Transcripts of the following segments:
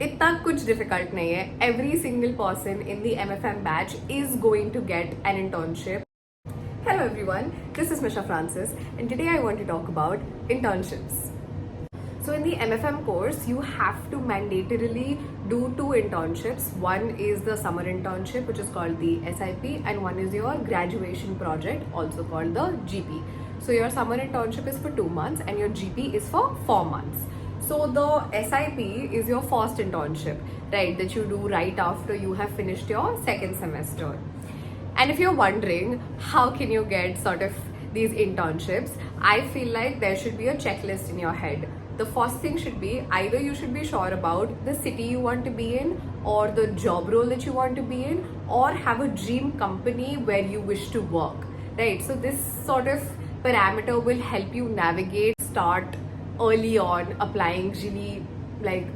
इतना कुछ डिफिकल्ट नहीं है. Every single person in the MFM batch is going to get an internship. Hello everyone, this is Misha Francis and today I want to talk about internships. So in the MFM course, you have to mandatorily do 2 internships. One is the summer internship, which is called the SIP, and one is your graduation project, also called the GP. So your summer internship is for 2 months and your GP is for 4 months. So the SIP is your first internship, right, that you do right after you have finished your second semester. And if you're wondering how can you get sort of these internships, I feel like there should be a checklist in your head. The first thing should be either you should be sure about the city you want to be in or the job role that you want to be in, or have a dream company where you wish to work, right? So this sort of parameter will help you navigate, start early on applying really like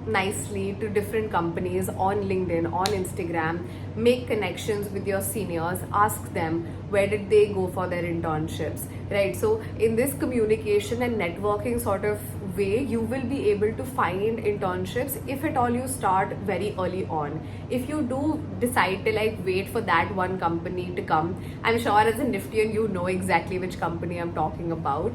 nicely to different companies on LinkedIn, on Instagram, make connections with your seniors, ask them where did they go for their internships, right? So in this communication and networking sort of way, you will be able to find internships if at all you start very early on. If you do decide to like wait for that one company to come, I'm sure as a Niftian you know exactly which company I'm talking about.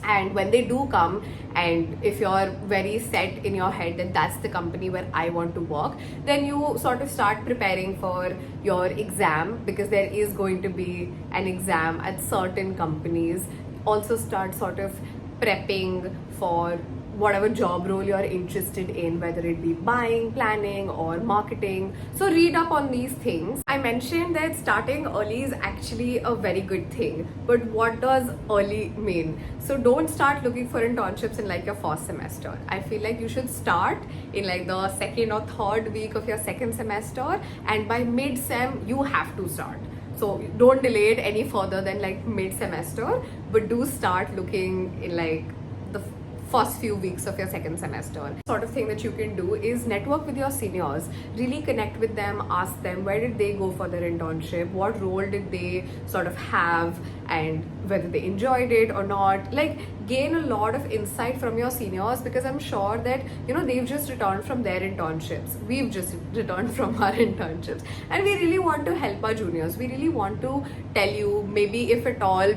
And when they do come, and if you're very set in your head that that's the company where I want to work, then you sort of start preparing for your exam, because there is going to be an exam at certain companies. Also start sort of prepping for whatever job role you're interested in, whether it be buying, planning, or marketing. So read up on these things. I mentioned that starting early is actually a very good thing, but what does early mean? So don't start looking for internships in like your first semester. I feel like you should start in like the second or third week of your second semester, and by mid-sem you have to start. So don't delay it any further than like mid-semester, but do start looking in like the first few weeks of your second semester. Sort of thing that you can do is network with your seniors, really connect with them, ask them where did they go for their internship, what role did they sort of have, and whether they enjoyed it or not. Like gain a lot of insight from your seniors, because I'm sure that you know they've just returned from their internships, we've just returned from our internships, and we really want to help our juniors. We really want to tell you, maybe if at all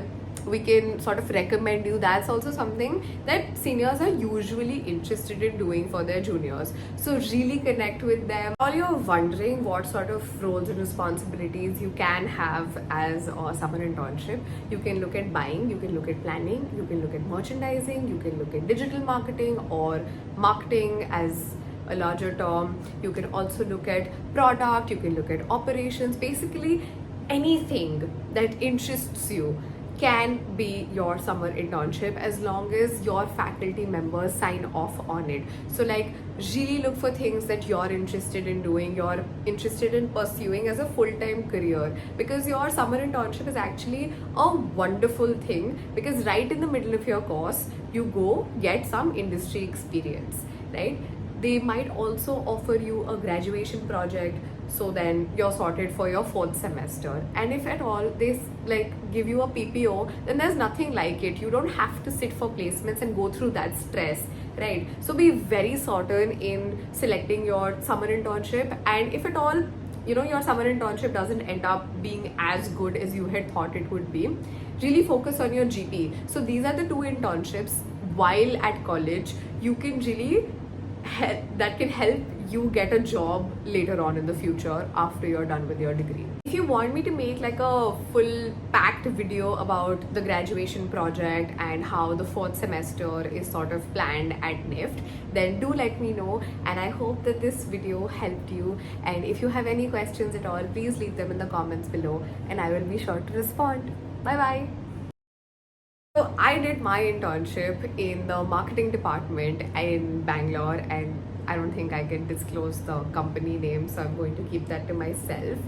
we can sort of recommend you. That's also something that seniors are usually interested in doing for their juniors. So really connect with them. All you're wondering what sort of roles and responsibilities you can have as a summer internship, you can look at buying, you can look at planning, you can look at merchandising, you can look at digital marketing or marketing as a larger term. You can also look at product, you can look at operations. Basically anything that interests you can be your summer internship, as long as your faculty members sign off on it. So like really look for things that you're interested in doing, you're interested in pursuing as a full-time career, because your summer internship is actually a wonderful thing, because right in the middle of your course you go get some industry experience, right? They might also offer you a graduation project, so then you're sorted for your fourth semester. And if at all they like give you a PPO, then there's nothing like it. You don't have to sit for placements and go through that stress, right? So be very certain in selecting your summer internship. And if at all you know your summer internship doesn't end up being as good as you had thought it would be, really focus on your GP. So these are the 2 internships while at college you can really that can help you get a job later on in the future after you're done with your degree. If you want me to make like a full packed video about the graduation project and how the 4th semester is sort of planned at NIFT, then do let me know, and I hope that this video helped you. And if you have any questions at all, please leave them in the comments below and I will be sure to respond. Bye bye. So I did my internship in the marketing department in Bangalore, and I don't think I can disclose the company name, so I'm going to keep that to myself.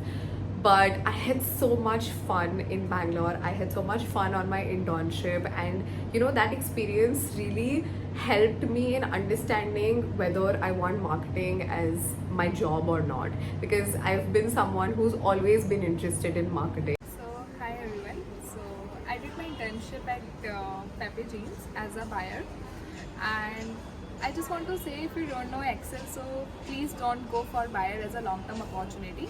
But I had so much fun in Bangalore. I had so much fun on my internship, and you know that experience really helped me in understanding whether I want marketing as my job or not, because I've been someone who's always been interested in marketing. So, hi everyone. So, I did my internship at Pepe Jeans as a buyer, and I just want to say, if you don't know Excel, so please don't go for buyer as a long-term opportunity.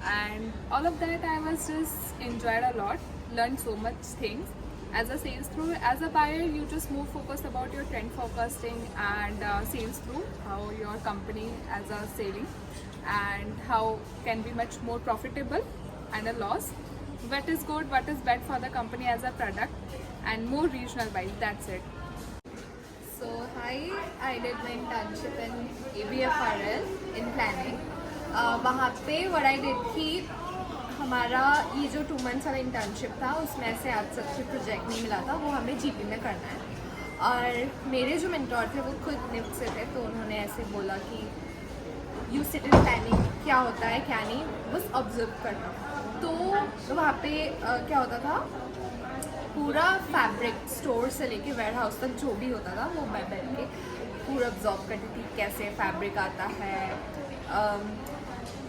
And all of that, I was just enjoyed a lot, learned so much things. As a sales through, as a buyer, you just more focused about your trend forecasting and sales through, how your company as a selling and how can be much more profitable and a loss. What is good, what is bad for the company as a product, and more regional wise. That's it. So hi, I did my internship in ABFRL in planning. वहाँ पे what I did थी, हमारा ये जो 2 months वाला internship था उसमें से आज तक कोई प्रोजेक्ट नहीं मिला था, वो हमें जीपी में करना है. और मेरे जो मेंटोर थे वो खुद निफ्ट से थे, तो उन्होंने ऐसे बोला कि यू सिट इन प्लानिंग, क्या होता है क्या नहीं, बस ऑब्जर्व करना. तो वहाँ पे क्या होता था, पूरा फैब्रिक स्टोर से लेके वेयर हाउस तक जो भी होता था वो मैं बैठ के पूरा ऑब्जॉर्व करती थी. कैसे फैब्रिक आता है,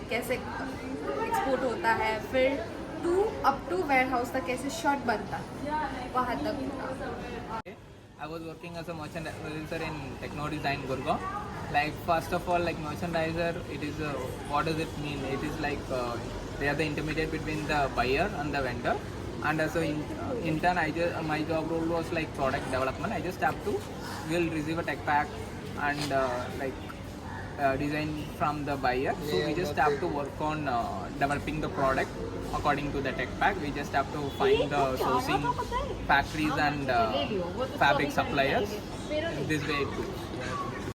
कैसे एक्सपोर्ट होता है, फिर अप टू वेयर हाउस तक कैसे शर्ट बनता है, वहाँ तक पूरा. I was working as a merchandiser in Techno Design Gurgaon. Like first of all, like merchandiser, it is what does it mean? It is like they are the intermediate between the buyer and the vendor. And as a intern, my job role was like product development. I just have to will receive a tech pack and design from the buyer. So we just have to work on developing the product according to the tech pack. We just have to find the sourcing factories and fabric suppliers. This way it goes.